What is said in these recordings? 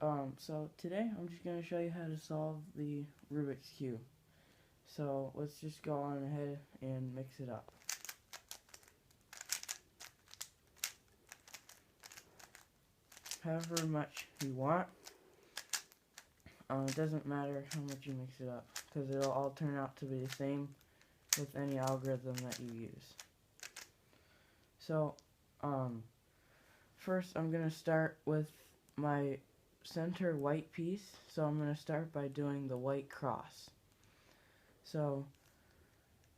So today I'm just going to show you how to solve the Rubik's Cube. So let's just go on ahead and mix it up. However much you want. It doesn't matter how much you mix it up, because it'll all turn out to be the same with any algorithm that you use. So, first I'm going to start with my center white piece. So I'm going to start by doing the white cross. So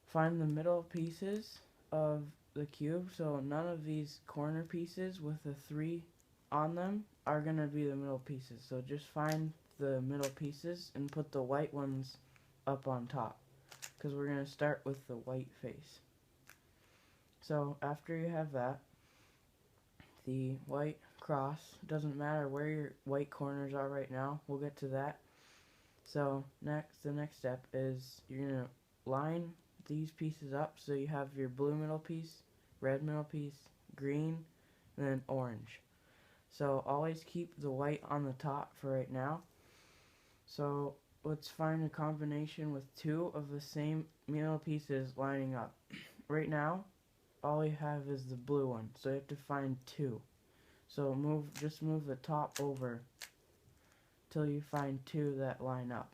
find the middle pieces of the cube. So none of these corner pieces with the 3 on them are going to be the middle pieces. So just find the middle pieces and put the white ones up on top, because we're going to start with the white face. So after you have that, the white cross, doesn't matter where your white corners are right now, we'll get to that. So the next step is you're going to line these pieces up so you have your blue middle piece, red middle piece, green, and then orange. So always keep the white on the top for right now. So let's find a combination with 2 of the same middle pieces lining up. Right now, all we have is the blue one, so you have to find 2. So just move the top over till you find 2 that line up.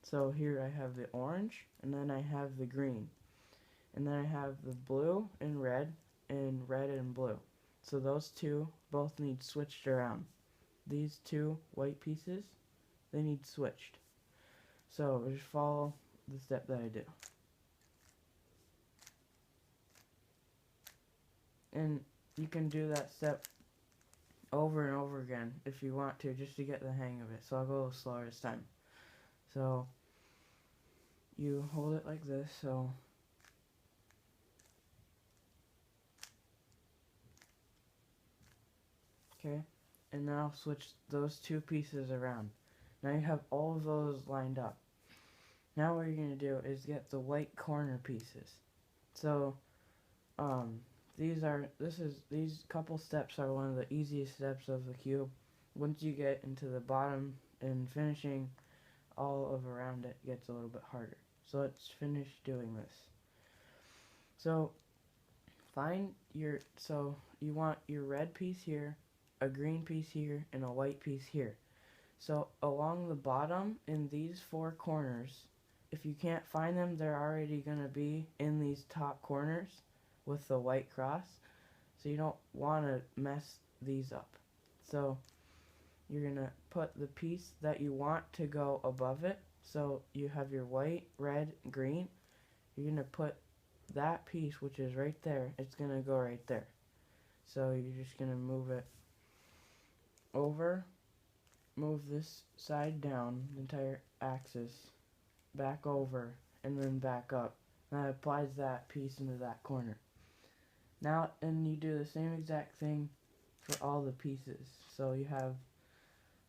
So here I have the orange, and then I have the green, and then I have the blue and red and blue. So those 2 both need switched around. These 2 white pieces, they need switched. So just follow the step that I do. And you can do that step over and over again if you want to, just to get the hang of it. So I'll go a little slower this time. So you hold it like this, so okay, and now switch those 2 pieces around. Now you have all of those lined up. Now what you're going to do is get the white corner pieces. So these couple steps are one of the easiest steps of the cube. Once you get into the bottom and finishing all of around it gets a little bit harder. So let's finish doing this. So you want your red piece here, a green piece here, and a white piece here. So along the bottom in these 4 corners, if you can't find them, they're already going to be in these top corners with the white cross. So you don't want to mess these up. So you're going to put the piece that you want to go above it. So you have your white, red, green. You're going to put that piece, which is right there, it's going to go right there. So you're just going to move it over, move this side down, the entire axis, back over, and then back up. And that applies that piece into that corner. Now, and you do the same exact thing for all the pieces. So you have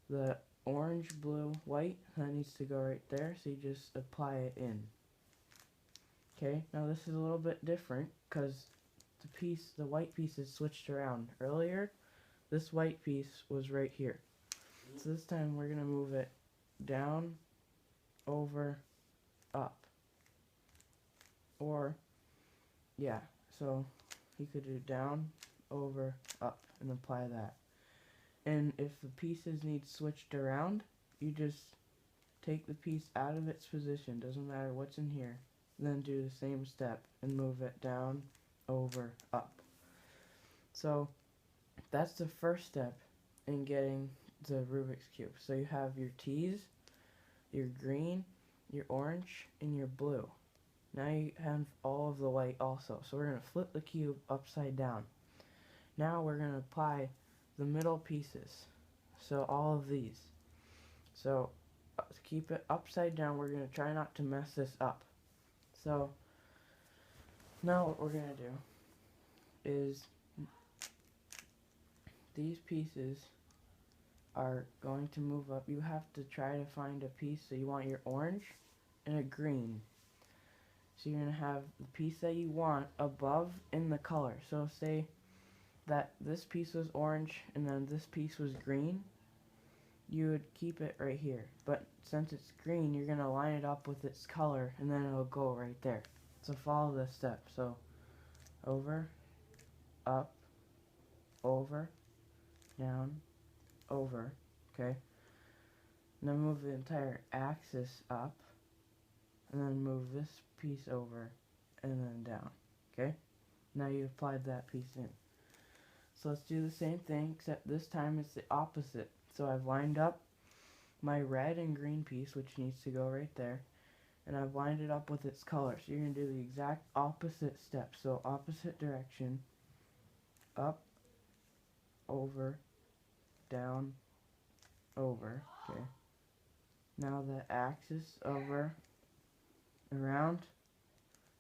the orange, blue, white, that needs to go right there, so you just apply it in. Okay, now this is a little bit different because the white piece is switched around. Earlier, this white piece was right here. So this time we're going to move it down, over, up. Or, yeah, so you could do down, over, up, and apply that. And if the pieces need switched around, you just take the piece out of its position, doesn't matter what's in here, then do the same step and move it down, over, up. So that's the first step in getting the Rubik's Cube. So you have your T's, your green, your orange, and your blue. Now you have all of the white also. So we're going to flip the cube upside down. Now we're going to apply the middle pieces. So all of these. So to keep it upside down, we're going to try not to mess this up. So now what we're going to do is these pieces are going to move up. You have to try to find a piece. So you want your orange and a green. So you're going to have the piece that you want above in the color. So say that this piece was orange and then this piece was green. you would keep it right here. But since it's green, you're going to line it up with its color, and then it'll go right there. So follow this step. So over, up, over, down, over. Okay. Now move the entire axis up, and then move this piece over, and then down. Okay. Now you applied that piece in. So let's do the same thing, except this time it's the opposite. So I've lined up my red and green piece, which needs to go right there, and I've lined it up with its color. So you're going to do the exact opposite step. So opposite direction, up, over, down, over. Okay. Now the axis over, around,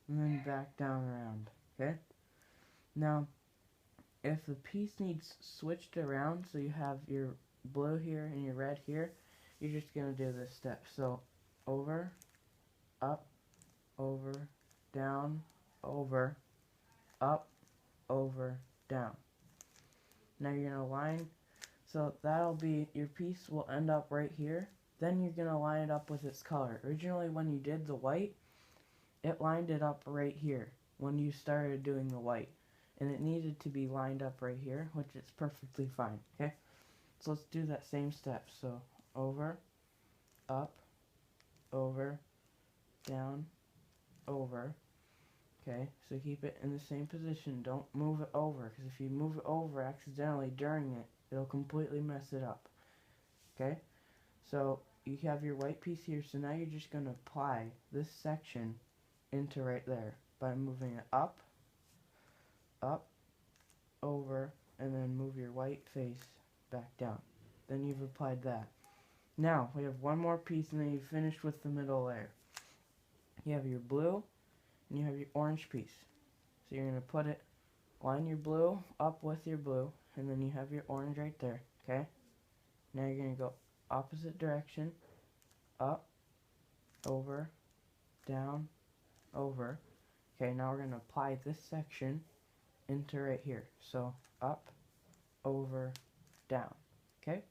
and then back down around. Okay. Now if the piece needs switched around, so you have your blue here and your red here, you're just going to do this step. So over, up, over, down, over, up, over, down. Now you're going to line, so that'll be, your piece will end up right here. Then you're going to line it up with its color. Originally when you did the white, it lined it up right here when you started doing the white. And it needed to be lined up right here, which is perfectly fine, okay? So let's do that same step. So over, up, over, down, over. Okay, so keep it in the same position. Don't move it over, because if you move it over accidentally during it, it'll completely mess it up. Okay, so you have your white piece here, so now you're just going to apply this section into right there by moving it up, up, over, and then move your white face back down. Then you've applied that. Now, we have one more piece, and then you've finished with the middle layer. You have your blue, and you have your orange piece. So you're going to put it, line your blue up with your blue, and then you have your orange right there, okay? Now you're going to go opposite direction, up, over, down, over. Okay, now we're going to apply this section into right here. So up, over, down. Okay?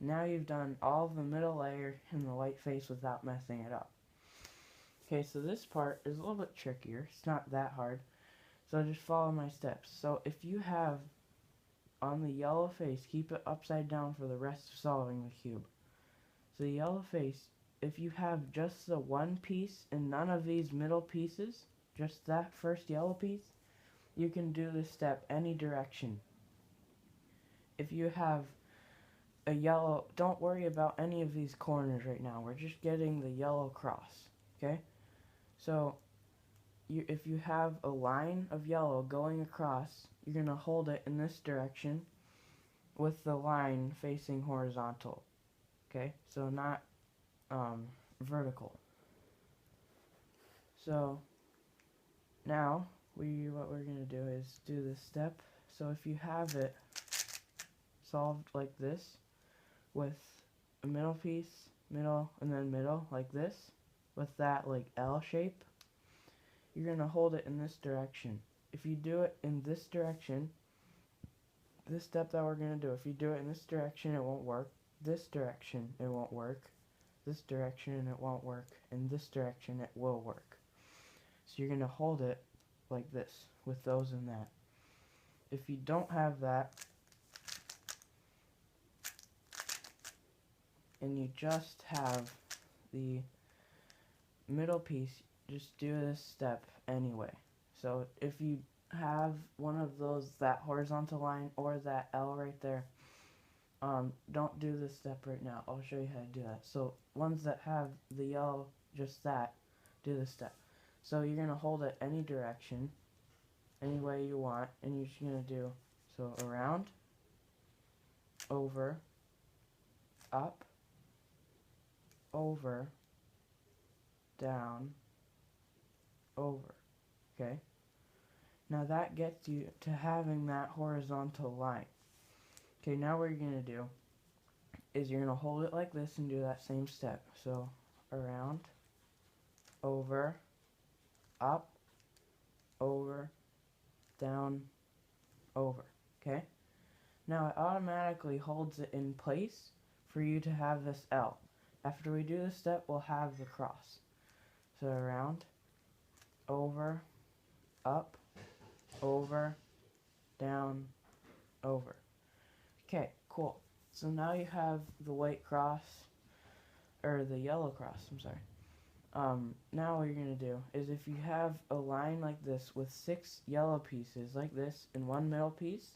Now you've done all of the middle layer and the white face without messing it up. Okay, so this part is a little bit trickier. It's not that hard. So just follow my steps. So if you have on the yellow face, keep it upside down for the rest of solving the cube. So the yellow face, if you have just the one piece and none of these middle pieces, just that first yellow piece, you can do this step any direction. If you have a yellow, don't worry about any of these corners right now. We're just getting the yellow cross, okay? So if you have a line of yellow going across, you're going to hold it in this direction with the line facing horizontal, okay? So not vertical. So now what we're going to do is do this step. So if you have it solved like this with a middle piece, middle, and then middle like this with that like L shape, you're going to hold it in this direction. If you do it in this direction, this step that we're going to do, if you do it in this direction, it won't work. This direction, it won't work. This direction, it won't work. In this direction, it will work. So you're going to hold it like this with those and that. If you don't have that, and you just have the middle piece, just do this step anyway. So if you have one of those, that horizontal line or that L right there, don't do this step right now. I'll show you how to do that. So ones that have the yellow, just that, do this step. So you're going to hold it any direction, any way you want, and you're just going to do, so around, over, up, over, down, over, okay? Now that gets you to having that horizontal line. Okay, now what you're going to do is you're going to hold it like this and do that same step. So around, over, up, over, down, over, okay? Now it automatically holds it in place for you to have this L. After we do this step, we'll have the cross. So around, over, up, over, down, over. Okay, cool. So now you have the white cross, or the yellow cross, I'm sorry. Now what you're going to do is, if you have a line like this with 6 yellow pieces like this and 1 middle piece,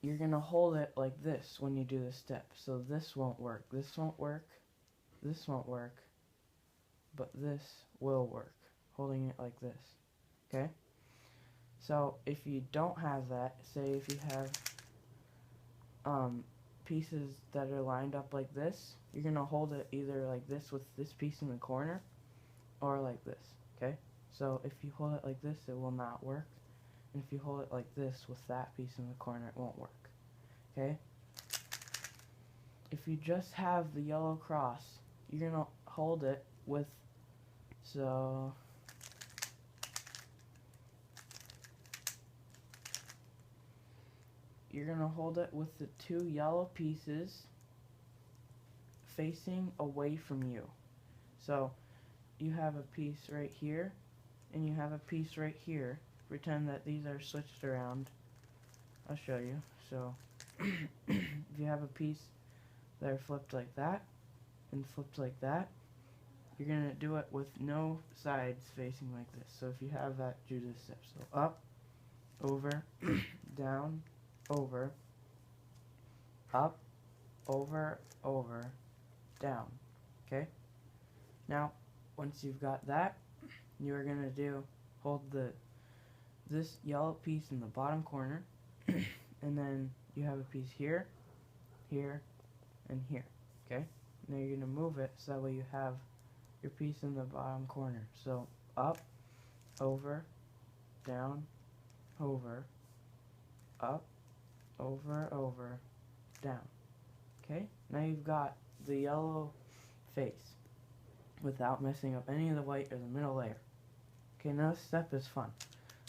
you're going to hold it like this when you do the step. So this won't work, this won't work, this won't work, but this will work, holding it like this. Okay? So if you don't have that, say if you have pieces that are lined up like this, you're going to hold it either like this with this piece in the corner, or like this. Okay? So if you hold it like this, it will not work. And if you hold it like this with that piece in the corner, it won't work. Okay? If you just have the yellow cross, you're going to hold it with, so you're going to hold it with the 2 yellow pieces facing away from you. So you have a piece right here, and you have a piece right here. Pretend that these are switched around. I'll show you. So if you have a piece that are flipped like that and flipped like that, you're going to do it with no sides facing like this. So if you have that, do this step. So up, over, down, over, up, over, over, down. Okay? Now, once you've got that, you're going to hold this yellow piece in the bottom corner, and then you have a piece here, here, and here. Okay? Now you're going to move it so that way you have your piece in the bottom corner. So up, over, down, over, up, over, over, down. Okay? Now you've got the yellow face without messing up any of the white or the middle layer. Okay, now this step is fun.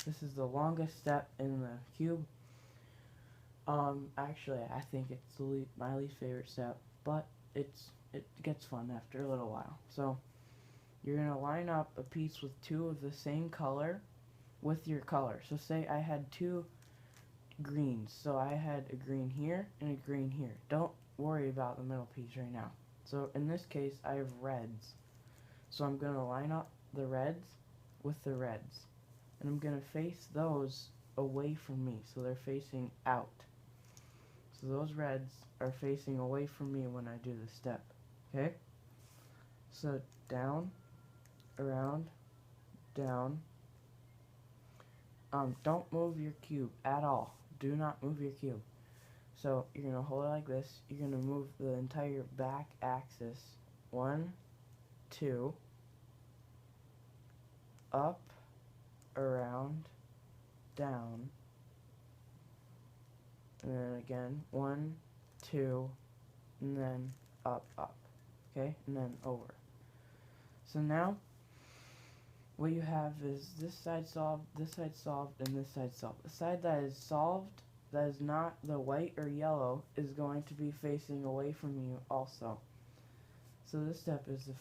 This is the longest step in the cube. Actually, I think it's my least favorite step, but it gets fun after a little while. So you're going to line up a piece with 2 of the same color with your color. So say I had 2 greens. So I had a green here and a green here. Don't worry about the middle piece right now. So in this case, I have reds. So I'm going to line up the reds with the reds. And I'm going to face those away from me. So they're facing out. So those reds are facing away from me when I do the step. Okay? So down, around, down. Don't move your cube at all. Do not move your cube. So you're going to hold it like this. You're going to move the entire back axis. 1, 2, up, around, down, and then again 1, 2, and then up, up. Okay, and then over. So now what you have is this side solved, and this side solved. The side that is solved, that is not the white or yellow, is going to be facing away from you also. So this step is the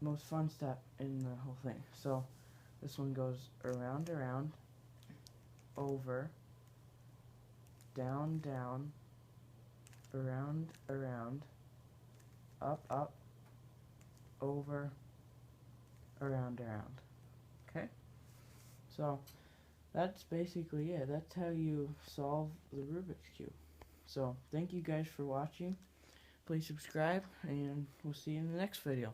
most fun step in the whole thing. So this one goes around, around, over, down, down, around, around, up, up, over, around, around. Okay? So that's basically it. That's how you solve the Rubik's Cube. So thank you guys for watching. Please subscribe, and we'll see you in the next video.